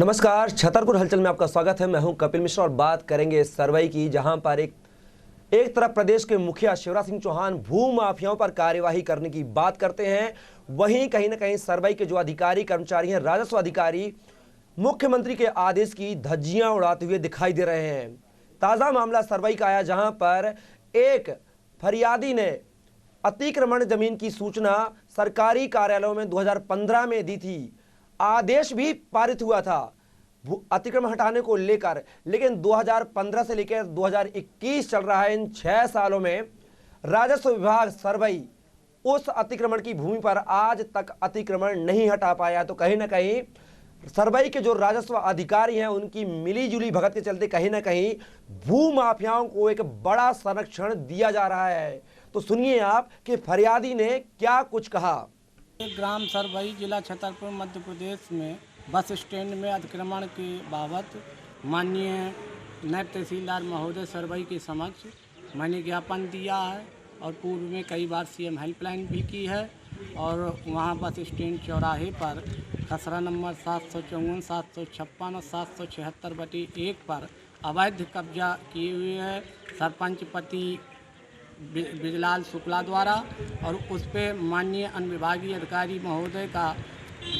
नमस्कार, छतरपुर हलचल में आपका स्वागत है। मैं हूं कपिल मिश्रा और बात करेंगे सरवई की, जहां पर एक तरफ प्रदेश के मुखिया शिवराज सिंह चौहान भू माफियाओं पर कार्यवाही करने की बात करते हैं, वहीं कहीं ना कहीं सरवई के जो अधिकारी कर्मचारी हैं, राजस्व अधिकारी, मुख्यमंत्री के आदेश की धज्जियां उड़ाते हुए दिखाई दे रहे हैं। ताजा मामला सरवई का आया, जहां पर एक फरियादी ने अतिक्रमण जमीन की सूचना सरकारी कार्यालयों में 2015 में दी थी। आदेश भी पारित हुआ था अतिक्रमण हटाने को लेकर, लेकिन 2015 से लेकर 2021 चल रहा है। इन 6 सालों में राजस्व विभाग सरवई उस अतिक्रमण की भूमि पर आज तक अतिक्रमण नहीं हटा पाया। तो कहीं ना कहीं सरवई के जो राजस्व अधिकारी हैं, उनकी मिलीजुली भगत के चलते कहीं ना कहीं भू माफियाओं को एक बड़ा संरक्षण दिया जा रहा है। तो सुनिए आप कि फरियादी ने क्या कुछ कहा। ग्राम सरवई, जिला छतरपुर, मध्य प्रदेश में बस स्टैंड में अतिक्रमण के बाबत माननीय नायब तहसीलदार महोदय सरवई के समक्ष मैंने ज्ञापन दिया है और पूर्व में कई बार सीएम हेल्पलाइन भी की है। और वहाँ बस स्टैंड चौराहे पर खसरा नंबर 754, 756 और 776/1 पर अवैध कब्जा किए हुए है सरपंच पति बिजलाल शुक्ला द्वारा, और उस पर माननीय अनुविभागीय अधिकारी महोदय का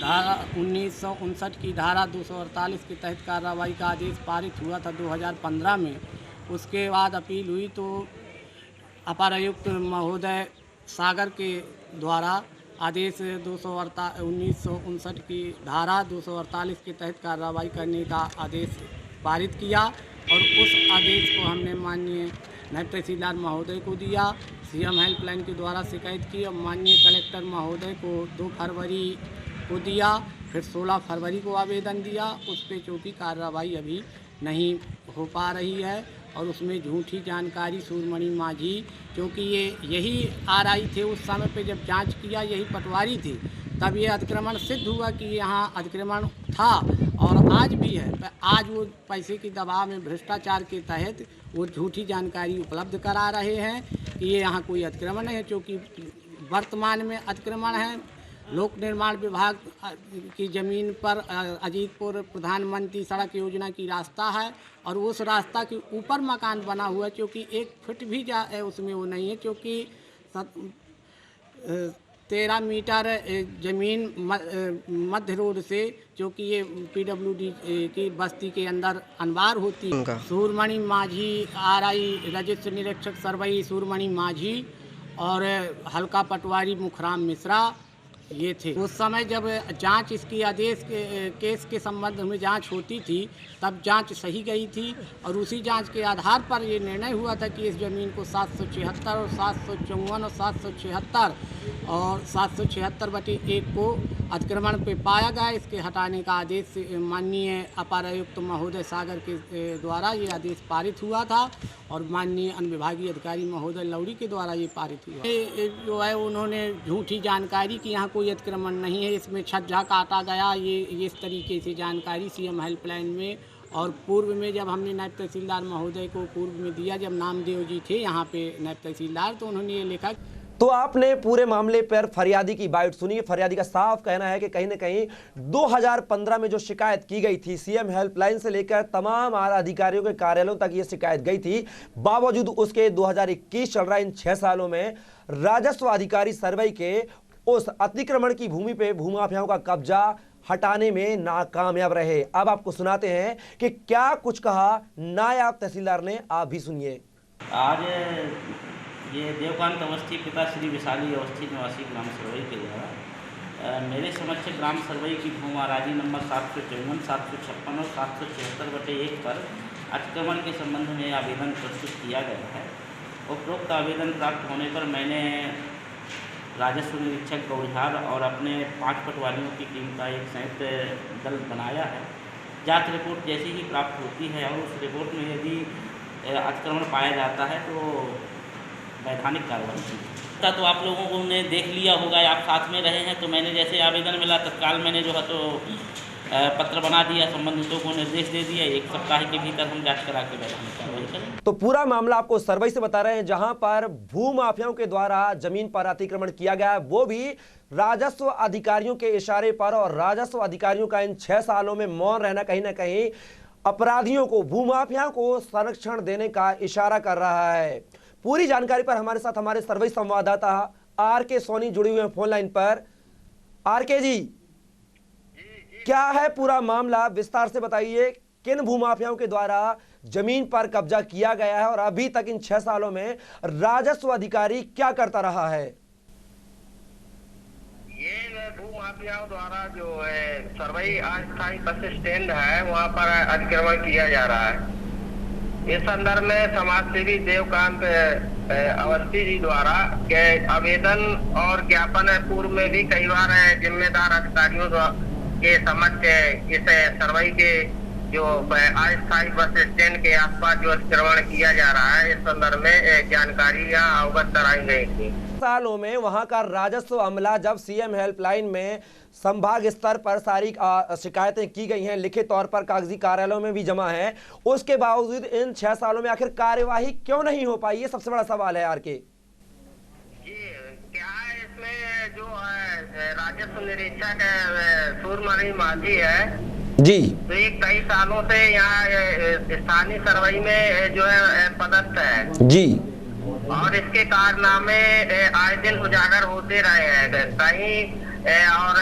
धारा 1959 की धारा 248 के तहत कार्रवाई का आदेश पारित हुआ था 2015 में। उसके बाद अपील हुई तो अपर आयुक्त महोदय सागर के द्वारा आदेश 1959 की धारा 248 के तहत कार्रवाई करने का आदेश पारित किया, और उस आदेश को हमने माननीय नायब तहसीलदार महोदय को दिया। सीएम हेल्पलाइन के द्वारा शिकायत की और माननीय कलेक्टर महोदय को 2 फरवरी को दिया, फिर 16 फरवरी को आवेदन दिया। उस पर चूँकि कार्रवाई अभी नहीं हो पा रही है, और उसमें झूठी जानकारी सूरमणि माझी, क्योंकि यही आरआई थे उस समय पे जब जांच किया, यही पटवारी थी, तब ये अतिक्रमण सिद्ध हुआ कि यहाँ अतिक्रमण था और आज भी है। पर आज वो पैसे के दबाव में भ्रष्टाचार के तहत वो झूठी जानकारी उपलब्ध करा रहे हैं कि ये यहाँ कोई अतिक्रमण नहीं है, क्योंकि वर्तमान में अतिक्रमण है लोक निर्माण विभाग की ज़मीन पर अजीतपुर प्रधानमंत्री सड़क योजना की रास्ता है, और उस रास्ता के ऊपर मकान बना हुआ है, क्योंकि 1 फुट भी उसमें वो नहीं है, क्योंकि 13 मीटर ज़मीन मध्य रोड से, जो कि ये पीडब्ल्यूडी की बस्ती के अंदर अनवार होती है। सूरमणि माझी, आरआई रजिस्टर निरीक्षक सरवई सूरमणि माझी और हल्का पटवारी मुखराम मिश्रा ये थे। उस समय जब जांच इसकी आदेश केस के संबंध में जांच होती थी, तब जांच सही गई थी, और उसी जांच के आधार पर ये निर्णय हुआ था कि इस ज़मीन को 776 और 754 और 776 और 776/1 को अतिक्रमण पे पाया गया। इसके हटाने का आदेश माननीय अपर आयुक्त महोदय सागर के द्वारा ये आदेश पारित हुआ था, और माननीय अनुविभागीय अधिकारी महोदय लौड़ी के द्वारा ये पारित हुआ। ये जो है उन्होंने झूठी जानकारी की यहाँ कोई अतिक्रमण नहीं है, इसमें छज्जा काटा गया, ये इस तरीके से जानकारी सीएम हेल्पलाइन में और पूर्व में जब हमने नायब तहसीलदार महोदय को पूर्व में दिया, जब नामदेव जी थे यहाँ पे नायब तहसीलदार, तो उन्होंने ये लिखा। तो आपने पूरे मामले पर फरियादी की बाइट सुनी। फरियादी का साफ कहना है कि कहीं ना कहीं 2015 में जो शिकायत की गई थी, सीएम हेल्पलाइन से लेकर तमाम आला अधिकारियों के कार्यालयों तक ये शिकायत गई थी, बावजूद उसके 2021 चल रहा है। इन 6 सालों में राजस्व अधिकारी सरवई के उस अतिक्रमण की भूमि पे भूमाफियाओं का कब्जा हटाने में नाकामयाब रहे। अब आपको सुनाते हैं कि क्या कुछ कहा नायब तहसीलदार ने, आप भी सुनिए। आज ये देवकांत अवस्थी पिता श्री विशाली अवस्थी निवासी ग्राम सरवई के द्वारा मेरे समक्ष ग्राम सरवई की भूमाराजी नंबर 754, 756 और 776/1 पर अतिक्रमण के संबंध में आवेदन प्रस्तुत किया गया है। उपरोक्त आवेदन प्राप्त होने पर मैंने राजस्व निरीक्षक गौरिहार और अपने 5 पटवारियों की टीम का एक संयुक्त दल बनाया है। जांच रिपोर्ट जैसी ही प्राप्त होती है और उस रिपोर्ट में यदि अतिक्रमण पाया जाता है तो वैधानिक कार्रवाई की। तो आप लोगों को ने देख लिया होगा, आप साथ में रहे हैं, तो मैंने जैसे आवेदन मिला तत्काल मैंने जो है तो पत्र बना दिया, संबंधितों को निर्देश दे दिया, 1 सप्ताह के भीतर हम जांच करा के वैधानिक कार्रवाई करेंगे। तो पूरा मामला आपको सरवई से बता रहे हैं, जहां पर भूमाफियाओं के द्वारा जमीन पर अतिक्रमण किया गया है, वो भी राजस्व अधिकारियों के इशारे पर। और राजस्व अधिकारियों का इन 6 सालों में मौन रहना कहीं ना कहीं अपराधियों को, भूमाफियाओं को संरक्षण देने का इशारा कर रहा है। पूरी जानकारी पर हमारे साथ हमारे सरवई संवाददाता आर.के. सोनी जुड़े हुए हैं फोन लाइन पर। आर.के. जी, क्या है पूरा मामला, विस्तार से बताइए। किन भूमाफियाओं के द्वारा जमीन पर कब्जा किया गया है और अभी तक इन 6 सालों में राजस्व अधिकारी क्या करता रहा है? ये भूमाफियाओं द्वारा जो है सरवई अस्थायी बस स्टैंड है, वहाँ पर अतिक्रमण किया जा रहा है। इस संदर्भ में समाजसेवी देवकांत अवस्थी जी द्वारा आवेदन और ज्ञापन पूर्व में भी कई बार जिम्मेदार अधिकारियों के समक्ष इस सरवई के जो अस्थायी बस स्टैंड के आसपास जो अतिक्रमण किया जा रहा है, इस संदर्भ में जानकारियां अवगत कराई गई थी। सालों में वहां का राजस्व अमला जब सीएम हेल्पलाइन में संभाग स्तर पर सारी शिकायतें की गई हैं, लिखित तौर पर कागजी कार्यालयों में भी जमा है, उसके बावजूद इन 6 सालों में आखिर कार्यवाही क्यों नहीं हो पाई? ये सबसे बड़ा सवाल है आर.के. क्या है इसमें जो राजस्व निरीक्षक सूरमणि माझी है जी, तो कई सालों से यहाँ स्थानीय सरवई में जो है पदस्थ है जी, और इसके कारनामे आए दिन उजागर होते रहे हैं कहीं, और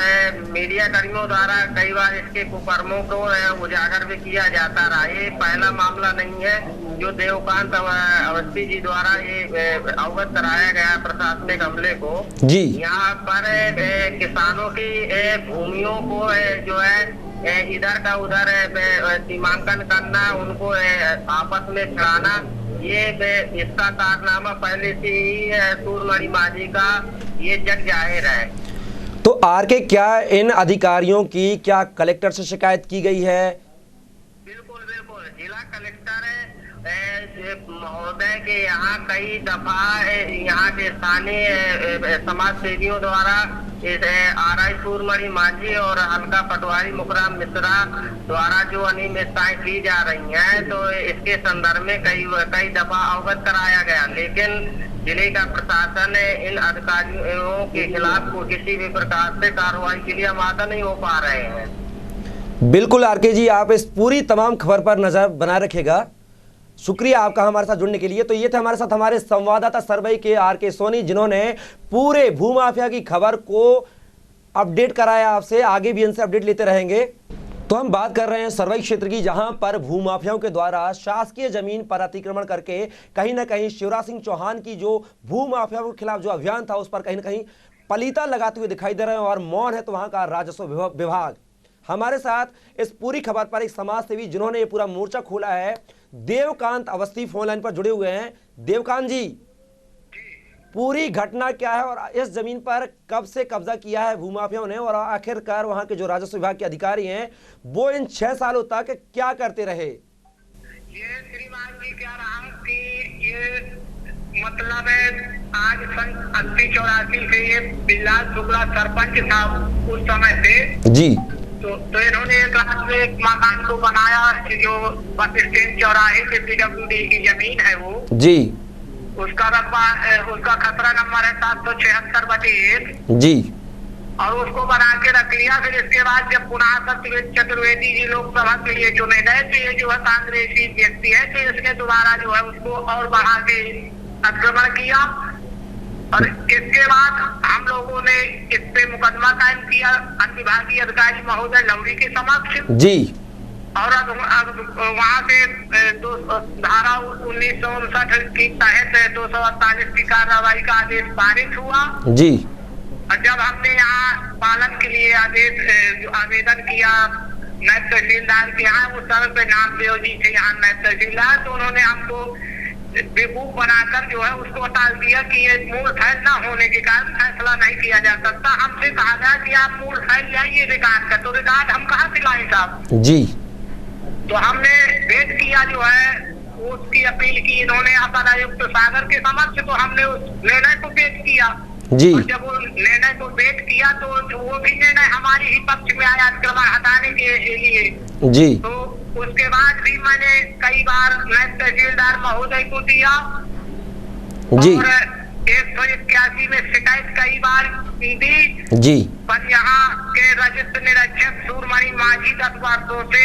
मीडिया कर्मियों द्वारा कई बार इसके कुकर्मों को उजागर भी किया जाता रहा। ये पहला मामला नहीं है जो देवकांत अवस्थी जी द्वारा ये अवगत कराया गया प्रशासनिक अमले को जी। यहाँ पर किसानों की भूमियों को जो है इधर का उधर सीमांकन करना, उनको आपस में छुड़ाना, ये इसका कारनामा पहले से ही सूरमणि माझी का ये जग जाहिर है। तो आर.के. क्या इन अधिकारियों की क्या कलेक्टर से शिकायत की गई है? बिल्कुल बिल्कुल, जिला कलेक्टर महोदय के यहाँ कई दफा यहाँ के स्थानीय समाज सेवियों द्वारा आर.आई. सूरमणि माझी और हल्का पटवारी मुकराम मिश्रा द्वारा जो अनियमितताएं की जा रही हैं, तो इसके संदर्भ में कई दफा अवगत कराया गया, लेकिन जिले का प्रशासन इन अधिकारियों के खिलाफ को किसी भी प्रकार से कार्रवाई के लिए आमादा नहीं हो पा रहे हैं। बिल्कुल आर.के. जी, आप इस पूरी तमाम खबर पर नजर बनाए रखिएगा। शुक्रिया आपका हमारे साथ जुड़ने के लिए। तो ये थे हमारे साथ हमारे संवाददाता सरवई के आर.के. सोनी, जिन्होंने पूरे भूमाफिया की खबर को अपडेट कराया आपसे। आगे भी इनसे अपडेट लेते रहेंगे। तो हम बात कर रहे हैं सरवई क्षेत्र की, जहां पर भूमाफियाओं के द्वारा शासकीय जमीन पर अतिक्रमण करके कहीं ना कहीं शिवराज सिंह चौहान की जो भूमाफियाओं के खिलाफ जो अभियान था, उस पर कहीं ना कहीं पलीता लगाते हुए दिखाई दे रहे हैं। और मौन है तो वहां का राजस्व विभाग। हमारे साथ इस पूरी खबर पर एक समाज सेवी जिन्होंने ये पूरा मोर्चा खोला है, देवकांत अवस्थी फोन लाइन पर जुड़े हुए हैं। देवकांत जी, पूरी घटना क्या है और इस जमीन पर कब से कब्जा किया है भूमाफियाओं ने, और आखिरकार वहां के जो राजस्व विभाग के अधिकारी हैं वो इन 6 सालों तक क्या करते रहे? ये श्रीमान जी कह रहा हूँ कि ये मतलब आज सन 80-84 से ये बिल्लाल शुक्ला सरपंच था उस समय से जी। तो इन्होंने एक मकान को बनाया जो बस स्टैंड चौराहे से PWD की जमीन है वो जी, उसका रकबा उसका खतरा नंबर है 776/1 जी, और उसको बना के रख लिया। फिर इसके बाद जब पुनः सत्यवेद चतुर्वेदी जी लोकसभा के लिए चुने गए, तो ये जो है कांग्रेसी व्यक्ति है, तो इसने दोबारा जो है उसको और बढ़ा के अतिक्रमण किया। और इसके बाद हम लोगों ने इस पे मुकदमा कायम किया अनुविभागीय अधिकारी महोदय लवरी के समक्ष जी, और वहाँ से धारा 1959 के तहत 248 की कार्रवाई का आदेश पारित हुआ जी। और जब हमने यहाँ पालन के लिए आवेदन किया नायब तहसीलदार के यहाँ, उस समय पे नामदेव जी थे यहाँ नायब तहसीलदार, तो उन्होंने हमको बेवकूफ बनाकर जो है उसको टाल दिया कि ये मूल फाइल न होने के कारण फैसला नहीं किया जा सकता। हमसे कहा गया कि आप मूल फाइल लाइए रिकॉर्ड का, तो रिकॉर्ड हम कहाँ से लाए साहब जी। तो हमने भेद किया जो है उसकी अपील की इन्होंने अपर आयुक्त सागर के समक्ष, तो हमने उस निर्णय को पेश किया। जी। और जब वो निर्णय को वेट किया तो वो भी निर्णय हमारे ही पक्ष में आया अतिक्रमण हटाने के लिए। जी। तो उसके बाद भी मैंने कई बार नायब तहसीलदार महोदय को दिया जी। और 181 में शिकायत कई बार दी जी। पर यहाँ के राजस्व निरीक्षक सूरमणि माझी 10 वर्षों से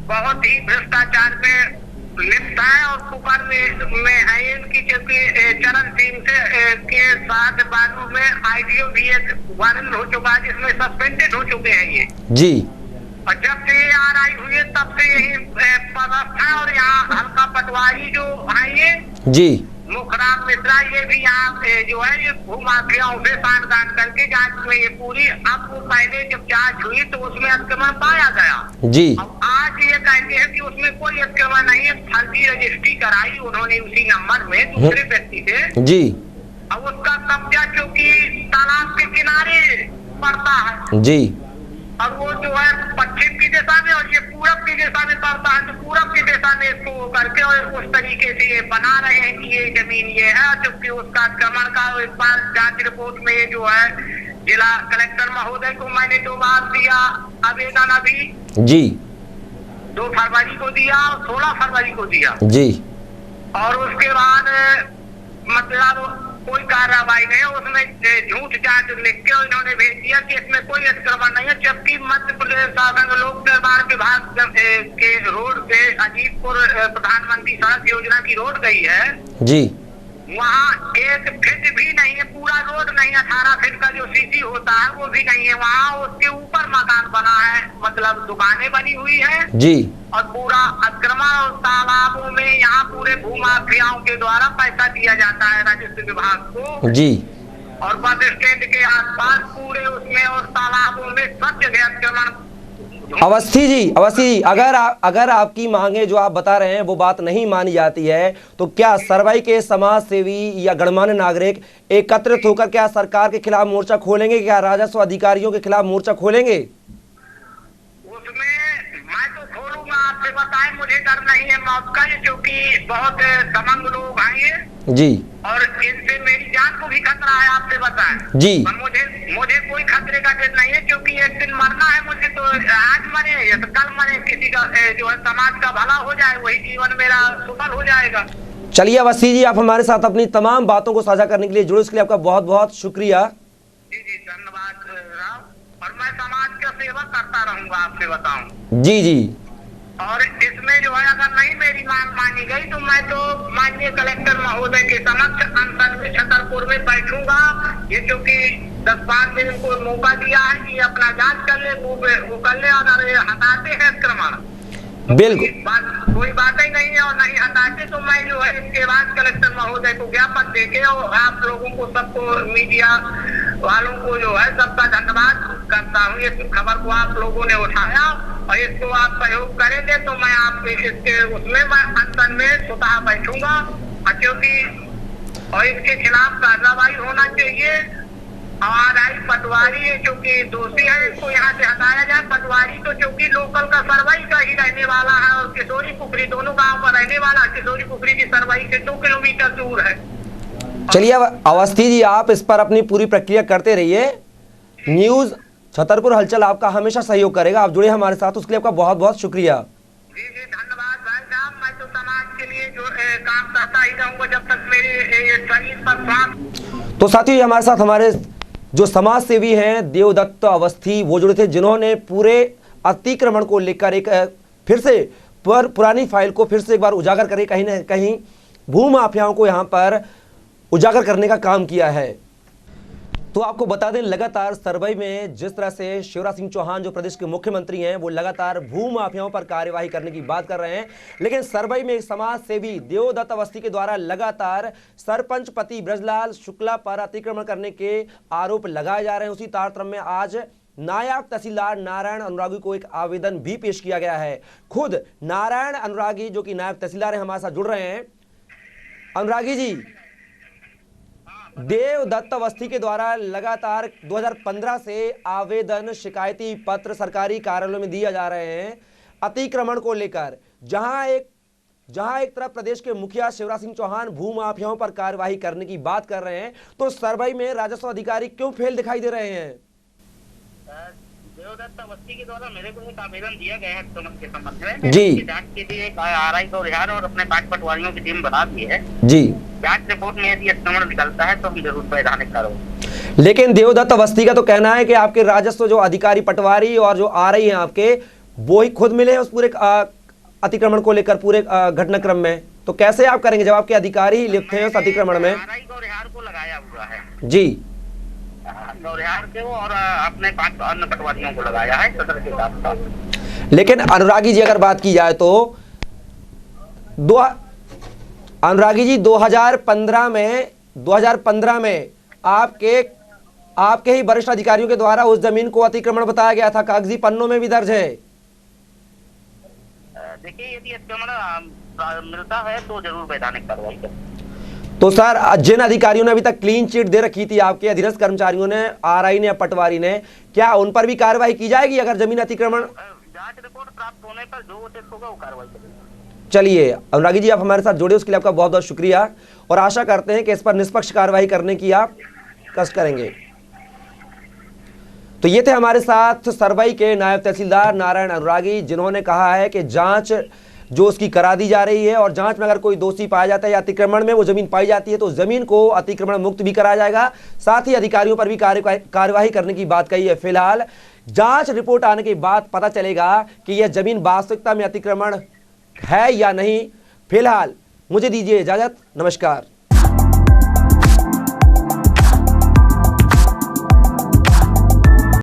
बहुत ही भ्रष्टाचार में लिप्त है और कुकर में है इनकी, क्योंकि चरण सिंह से के साथ बानू में आईडीओ भी एक वारंट हो चुका है जिसमें सस्पेंडेड हो चुके हैं ये जी। और जब से ये आरआई हुई है तब से यही पदस्थ है। और यहाँ हल्का पटवारी जो है ये जी। मुखराम मिश्रा ये भी यहाँ जो है ये भूमाफियाओं से सानगान करके जांच में ये पूरी, अब वो पहले जब जांच हुई तो उसमें अतिक्रमण पाया गया जी। अब आज ये कहते हैं कि उसमें कोई अतिक्रमण नहीं है, फर्जी रजिस्ट्री कराई उन्होंने उसी नंबर में दूसरे व्यक्ति से जी। अब उसका कब्जा क्योंकि तालाब के किनारे पड़ता है जी। और वो जो है पश्चिम की दिशा में और ये पूरब की दिशा में पड़ता है, तो पूरब की दिशा में इसको करके और उस तरीके से ये बना रहे हैं कि ये जमीन ये है, जबकि उसका अतिक्रमण का एक बार जांच रिपोर्ट में ये जो है जिला कलेक्टर महोदय को मैंने 2 बार दिया आवेदन, अभी जी। 2 फरवरी को दिया और 16 फरवरी को दिया जी। और उसके बाद मतलब कोई कार्रवाई नहीं है, उसमें झूठ जांच लिख के इन्होंने भेज दिया कि इसमें कोई अतिक्रमण नहीं है, जबकि मध्य प्रदेश शासन लोक निर्माण विभाग के रोड पे अजीतपुर प्रधानमंत्री सड़क योजना की रोड गई है जी। वहाँ 1 फीट भी नहीं है, पूरा रोड नहीं, 18 फीट का जो सीसी होता है वो भी नहीं है वहाँ, उसके ऊपर मकान बना है, मतलब दुकानें बनी हुई है जी। और पूरा अतिक्रमण और तालाबों में यहाँ पूरे भूमाफियाओं के द्वारा पैसा दिया जाता है राजस्व विभाग को जी। और बस स्टैंड के आसपास पूरे उसमें और तालाबों में सब जगह अतिक्रमण। अवस्थी जी, अगर आपकी मांगे जो आप बता रहे हैं वो बात नहीं मानी जाती है तो क्या सरवाई के समाज सेवी या गणमान्य नागरिक एकत्रित होकर क्या सरकार के खिलाफ मोर्चा खोलेंगे, क्या राजस्व अधिकारियों के खिलाफ मोर्चा खोलेंगे? उसमें मैं तो खोलूंगा, आपसे बताएं, मुझे डर नहीं है मौत का, क्योंकि बहुत दमंग लोग हैं ये जी। और इनसे मेरी जान को भी खतरा है, आपसे बताएं जी। पर मुझे कोई खतरे का डर नहीं है, क्योंकि एक दिन मरना है मुझे, तो आज मरे या तो कल मरे, किसी का जो है समाज का भला हो जाए वही जीवन मेरा सफल हो जाएगा। चलिए अवस्थी जी, आप हमारे साथ अपनी तमाम बातों को साझा करने के लिए जुड़े, इसके लिए आपका बहुत बहुत शुक्रिया। जी जी धन्यवाद राव, और मैं समाज का सेवा करता रहूंगा, आपसे बताऊं। जी जी। और इसमें जो है अगर नहीं मेरी मांग मानी गई तो मैं तो माननीय कलेक्टर महोदय के समक्ष अनशन में छतरपुर में बैठूंगा, ये क्योंकि 10-5 दिन को मौका दिया है कि अपना जांच कर ले, वो कर ले, अगर ये हटाते हैं अतिक्रमण बिल्कुल कोई बात ही नहीं है और नहीं हटाते तो मैं जो है इसके बाद कलेक्टर महोदय को ज्ञापन देके और आप लोगों को सबको मीडिया वालों को जो है सबका धन्यवाद करता हूँ। इस खबर को आप लोगों ने उठाया और इसको आप सहयोग करेंगे तो मैं आपके इसके उसमें मैं अनशन में स्वतः बैठूंगा, क्योंकि और इसके खिलाफ कार्रवाई होना चाहिए। आरआई पटवारी है क्योंकि दोषी है, इसको यहाँ से हटाया जाए। पटवारी तो क्योंकि लोकल का सरवाई का ही रहने वाला है और किशोरी पुखरी दोनों गांव का रहने वाला, किशोरी पुखरी की सरवाई से 2 किलोमीटर दूर है। चलिए अवस्थी जी, आप इस पर अपनी पूरी प्रक्रिया करते रहिए। न्यूज छतरपुर हलचल आपका हमेशा सहयोग करेगा। आप जुड़े हमारे साथ, उसके लिए आपका बहुत बहुत शुक्रिया। जी जी धन्यवाद भाई साहब, मैं तो समाज के लिए जो काम करता ही रहूंगा जब तक मेरे शरीर पर सांस। तो साथियों, हमारे साथ हमारे जो समाज सेवी हैं देवदत्त अवस्थी वो जुड़े थे, जिन्होंने पूरे अतिक्रमण को लेकर एक फिर से पुरानी फाइल को फिर से एक बार उजागर करके कहीं ना कहीं भूमाफियाओं को यहाँ पर उजागर करने का काम किया है। तो आपको बता दें, लगातार सर्वे में जिस तरह से शिवराज सिंह चौहान जो प्रदेश के मुख्यमंत्री हैं वो लगातार भूमाफियाओं पर कार्यवाही करने की बात कर रहे हैं, लेकिन सर्वे में एक समाज सेवी देवदत्त अवस्थी के द्वारा लगातार सरपंच पति ब्रजलाल शुक्ला पर अतिक्रमण करने के आरोप लगाए जा रहे हैं। उसी तारतम्य में आज नायब तहसीलदार नारायण अनुरागी को एक आवेदन भी पेश किया गया है। खुद नारायण अनुरागी जो कि नायब तहसीलदार है हमारे साथ जुड़ रहे हैं। अनुरागी जी, देवदत्त अवस्थी के द्वारा लगातार 2015 से आवेदन शिकायती पत्र सरकारी कार्यालयों में दिए जा रहे हैं अतिक्रमण को लेकर, जहां एक तरफ प्रदेश के मुखिया शिवराज सिंह चौहान भू माफियाओं पर कार्यवाही करने की बात कर रहे हैं, तो सरवई में राजस्व अधिकारी क्यों फेल दिखाई दे रहे हैं? देवदत्त अवस्थी के द्वारा मेरे को एक आवेदन दिया गया है समझ के संबंध में। जी। जांच के लिए एक आरआई को रिहार और अपने 5 पटवारियों की टीम बना दी है। जी। जांच रिपोर्ट में यदि अतिक्रमण निकलता है तो हम जरूर वैधानिक कार्रवाई। लेकिन देवदत्त अवस्थी का तो कहना है कि आपके राजस्व जो अधिकारी पटवारी और जो आरआई हैं आपके, वो ही खुद मिले हैं उस पूरे अतिक्रमण को लेकर पूरे घटनाक्रम में। तो कैसे आप करेंगे जब आपके अधिकारी ही लिप्त हैं उस अतिक्रमण में? आरआई को रिहार को लगाया हुआ है जी। गौरिहार के और अपने 5 अन्य पटवारियों को लगाया है सदर के साथ साथ। लेकिन अनुरागी जी अगर बात की जाए तो अनुरागी जी 2015 में आपके ही वरिष्ठ अधिकारियों के द्वारा उस जमीन को अतिक्रमण बताया गया था, कागजी पन्नों में भी दर्ज है। देखिए यदि अतिक्रमण मिलता है तो जरूर वैधानिक कार्रवाई करें। तो सर, जिन अधिकारियों ने अभी तक क्लीन चिट दे रखी थी आपके अधीनस्थ कर्मचारियों ने, आरआई ने या पटवारी ने, क्या उन पर भी कार्रवाई की जाएगी अगर जमीन अतिक्रमण? जांच रिपोर्ट प्राप्त होने पर जो उचित होगा वो कार्रवाई करेंगे। चलिए अनुरागी जी, आप हमारे साथ जुड़े उसके लिए आपका बहुत बहुत शुक्रिया और आशा करते हैं कि इस पर निष्पक्ष कार्रवाई करने की आप कष्ट करेंगे। तो ये थे हमारे साथ सरवई के नायब तहसीलदार नारायण अनुरागी, जिन्होंने कहा है कि जांच जो उसकी करा दी जा रही है और जांच में अगर कोई दोषी पाया जाता है या अतिक्रमण में वो जमीन पाई जाती है तो जमीन को अतिक्रमण मुक्त भी कराया जाएगा, साथ ही अधिकारियों पर भी कार्यवाही करने की बात कही है। फिलहाल जांच रिपोर्ट आने के बाद पता चलेगा कि यह जमीन वास्तविकता में अतिक्रमण है या नहीं। फिलहाल मुझे दीजिए इजाजत, नमस्कार।